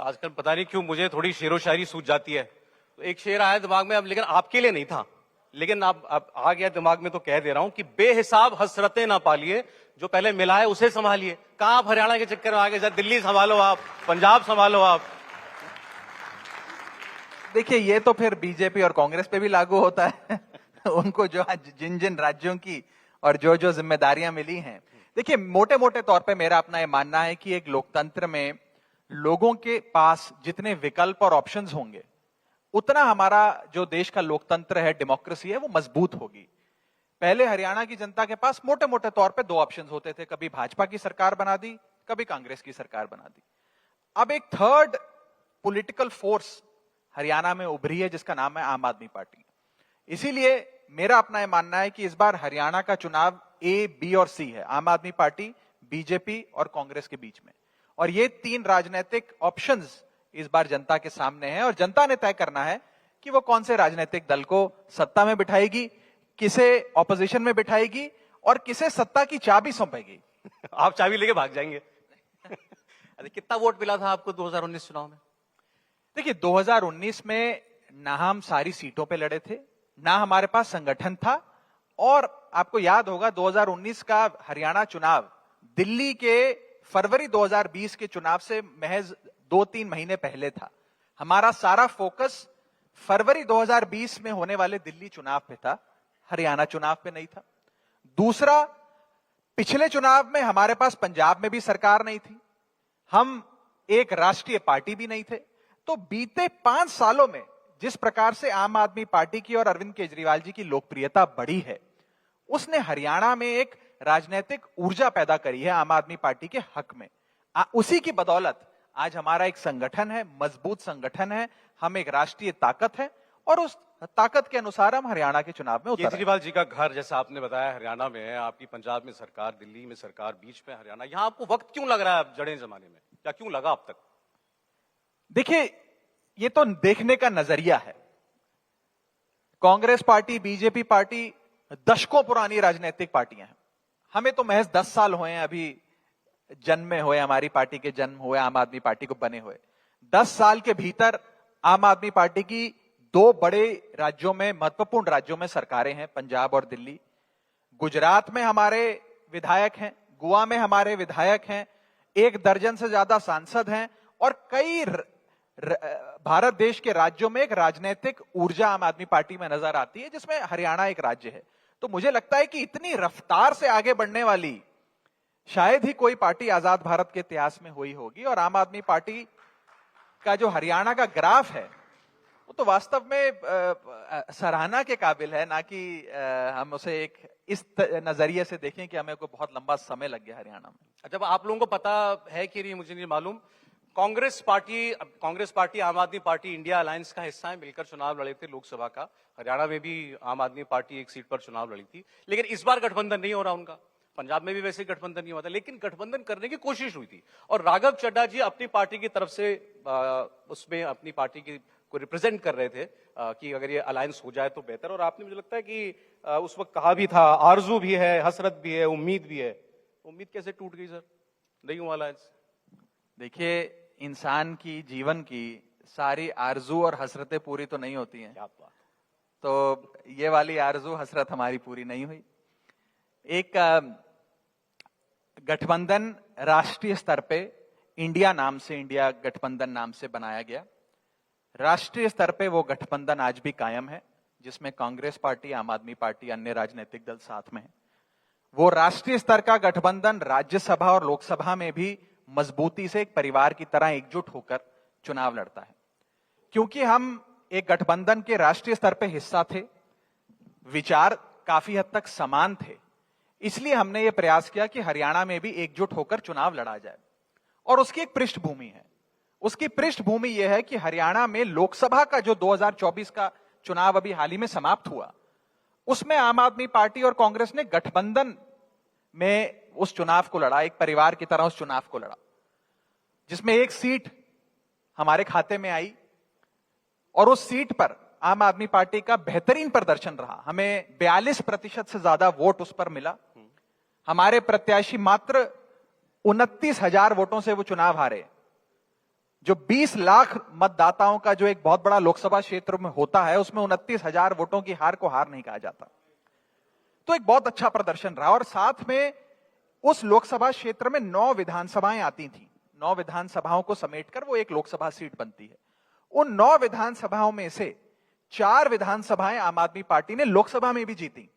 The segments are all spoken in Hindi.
आजकल पता नहीं क्यों मुझे थोड़ी शेरो शायरी सूझ जाती है, तो एक शेर आया दिमाग में अब, लेकिन आपके लिए नहीं था, लेकिन अब आ गया दिमाग में तो कह दे रहा हूं कि बेहिसाब हसरतें ना पालिए, जो पहले मिला है उसे संभालिए। कहां आप हरियाणा के चक्कर में आ गए? दिल्ली संभालो आप, पंजाब संभालो आप। देखिए, ये तो फिर बीजेपी और कांग्रेस पे भी लागू होता है उनको जो आज जिन जिन राज्यों की और जो जो जिम्मेदारियां मिली हैं। देखिए, मोटे मोटे तौर पे मेरा अपना ये मानना है कि एक लोकतंत्र में लोगों के पास जितने विकल्प और ऑप्शंस होंगे, उतना हमारा जो देश का लोकतंत्र है, डेमोक्रेसी है, वो मजबूत होगी। पहले हरियाणा की जनता के पास मोटे मोटे तौर पे दो ऑप्शंस होते थे, कभी भाजपा की सरकार बना दी, कभी कांग्रेस की सरकार बना दी। अब एक थर्ड पॉलिटिकल फोर्स हरियाणा में उभरी है, जिसका नाम है आम आदमी पार्टी। इसीलिए मेरा अपना यह मानना है कि इस बार हरियाणा का चुनाव ए, बी और सी है, आम आदमी पार्टी, बीजेपी और कांग्रेस के बीच में। और ये तीन राजनीतिक ऑप्शंस इस बार जनता के सामने हैं, और जनता ने तय करना है कि वो कौन से राजनीतिक दल को सत्ता में बिठाएगी, किसे ऑपोजिशन में बिठाएगी और किसे सत्ता की चाबी सौंपेगी। आप चाबी लेके भाग जाएंगे। अरे कितना वोट मिला था आपको 2019 चुनाव में? देखिए, 2019 में ना हम सारी सीटों पे लड़े थे, ना हमारे पास संगठन था, और आपको याद होगा 2019 का हरियाणा चुनाव दिल्ली के फरवरी 2020 के चुनाव से महज 2-3 महीने पहले था। हमारा सारा फोकस फरवरी 2020 में होने वाले दिल्ली चुनाव पे था, हरियाणा चुनाव पे नहीं था। दूसरा, पिछले चुनाव में हमारे पास पंजाब में भी सरकार नहीं थी, हम एक राष्ट्रीय पार्टी भी नहीं थे। तो बीते 5 सालों में जिस प्रकार से आम आदमी पार्टी की और अरविंद केजरीवाल जी की लोकप्रियता बढ़ी है, उसने हरियाणा में एक राजनीतिक ऊर्जा पैदा करी है आम आदमी पार्टी के हक में। उसी की बदौलत आज हमारा एक संगठन है, मजबूत संगठन है, हम एक राष्ट्रीय ताकत है, और उस ताकत के अनुसार हम हरियाणा के चुनाव में उतरे। केजरीवाल जी का घर, जैसा आपने बताया, हरियाणा में है, आपकी पंजाब में सरकार, दिल्ली में सरकार, बीच में हरियाणा। यहां आपको वक्त क्यों लग रहा है जड़े जमाने में, क्या क्यों लगा अब तक? देखिए, ये तो देखने का नजरिया है। कांग्रेस पार्टी, बीजेपी पार्टी दशकों पुरानी राजनीतिक पार्टियां हैं। हमें तो महज 10 साल हुए हैं अभी जन्मे हुए, हमारी पार्टी के जन्म हुए, आम आदमी पार्टी को बने हुए। 10 साल के भीतर आम आदमी पार्टी की 2 बड़े राज्यों में, महत्वपूर्ण राज्यों में सरकारें हैं, पंजाब और दिल्ली। गुजरात में हमारे विधायक हैं, गोवा में हमारे विधायक हैं, 1 दर्जन से ज्यादा सांसद हैं, और कई भारत देश के राज्यों में एक राजनीतिक ऊर्जा आम आदमी पार्टी में नजर आती है, जिसमें हरियाणा एक राज्य है। तो मुझे लगता है कि इतनी रफ्तार से आगे बढ़ने वाली शायद ही कोई पार्टी आजाद भारत के इतिहास में हुई होगी, और आम आदमी पार्टी का जो हरियाणा का ग्राफ है, वो तो वास्तव में सराहना के काबिल है, ना कि हम उसे एक इस नजरिए से देखें कि हमें को बहुत लंबा समय लग गया हरियाणा में। जब आप लोगों को पता है कि नहीं, मुझे नहीं मालूम, कांग्रेस पार्टी आम आदमी पार्टी इंडिया अलायंस का हिस्सा है, मिलकर चुनाव लड़े थे लोकसभा का। हरियाणा में भी आम आदमी पार्टी एक सीट पर चुनाव लड़ी थी, लेकिन इस बार गठबंधन नहीं हो रहा उनका। पंजाब में भी वैसे गठबंधन नहीं हुआ था, लेकिन गठबंधन करने की कोशिश हुई थी, और राघव चड्ढा जी अपनी पार्टी की तरफ से उसमें अपनी पार्टी की को रिप्रेजेंट कर रहे थे कि अगर ये अलायंस हो जाए तो बेहतर। और आपने, मुझे लगता है कि उस वक्त कहा भी था, आरजू भी है, हसरत भी है, उम्मीद भी है। उम्मीद कैसे टूट गई सर, नहीं हुआ अलायंस? देखिए, इंसान की जीवन की सारी आरजू और हसरतें पूरी तो नहीं होती हैं। क्या बात। तो ये वाली आरजू हसरत हमारी पूरी नहीं हुई। एक गठबंधन राष्ट्रीय स्तर पे इंडिया नाम से, इंडिया गठबंधन नाम से बनाया गया। राष्ट्रीय स्तर पे वो गठबंधन आज भी कायम है, जिसमें कांग्रेस पार्टी, आम आदमी पार्टी, अन्य राजनीतिक दल साथ में है। वो राष्ट्रीय स्तर का गठबंधन राज्यसभा और लोकसभा में भी मजबूती से एक परिवार की तरह एकजुट होकर चुनाव लड़ता है। क्योंकि हम एक गठबंधन के राष्ट्रीय स्तर पे हिस्सा थे, विचार काफी हद तक समान थे, इसलिए हमने ये प्रयास किया कि हरियाणा में भी एकजुट होकर चुनाव लड़ा जाए। और उसकी एक पृष्ठभूमि है। उसकी पृष्ठभूमि यह है कि हरियाणा में लोकसभा का जो 2024 का चुनाव अभी हाल ही में समाप्त हुआ, उसमें आम आदमी पार्टी और कांग्रेस ने गठबंधन में उस चुनाव को लड़ा, एक परिवार की तरह उस चुनाव को लड़ा, जिसमें एक सीट हमारे खाते में आई, और उस सीट पर आम आदमी पार्टी का बेहतरीन प्रदर्शन रहा। हमें 42% से ज्यादा वोट उस पर मिला। हमारे प्रत्याशी मात्र 29,000 वोटों से वो चुनाव हारे। जो 20 लाख मतदाताओं का जो एक बहुत बड़ा लोकसभा क्षेत्र में होता है, उसमें 29,000 वोटों की हार को हार नहीं कहा जाता। तो एक बहुत अच्छा प्रदर्शन रहा। और साथ में उस लोकसभा क्षेत्र में 9 विधानसभाएं आती थी। 9 विधानसभाओं को समेटकर वो एक लोकसभा सीट बनती है। उन 9 विधानसभाओं में से 4 विधानसभाएं आम आदमी पार्टी ने लोकसभा में भी जीती।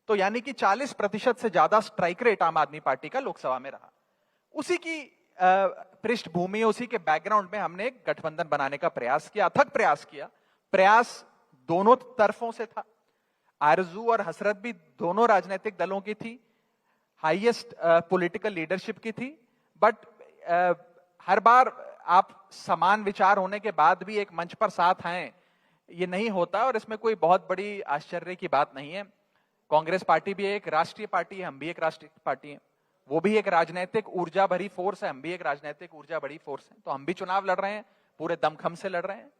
तो यानी कि 40% से ज्यादा स्ट्राइक रेट आम आदमी पार्टी का लोकसभा में रहा। उसी की पृष्ठभूमि, उसी के बैकग्राउंड में हमने एक गठबंधन बनाने का प्रयास किया, अथक प्रयास किया। प्रयास दोनों तरफों से था। आरजू और हसरत भी दोनों राजनीतिक दलों की थी, हाईएस्ट पॉलिटिकल लीडरशिप की थी। बट हर बार आप समान विचार होने के बाद भी एक मंच पर साथ आए, ये नहीं होता। और इसमें कोई बहुत बड़ी आश्चर्य की बात नहीं है। कांग्रेस पार्टी भी एक राष्ट्रीय पार्टी है, हम भी एक राष्ट्रीय पार्टी है। वो भी एक राजनीतिक ऊर्जा भरी फोर्स है, हम भी एक राजनीतिक ऊर्जा भरी फोर्स है। तो हम भी चुनाव लड़ रहे हैं, पूरे दमखम से लड़ रहे हैं।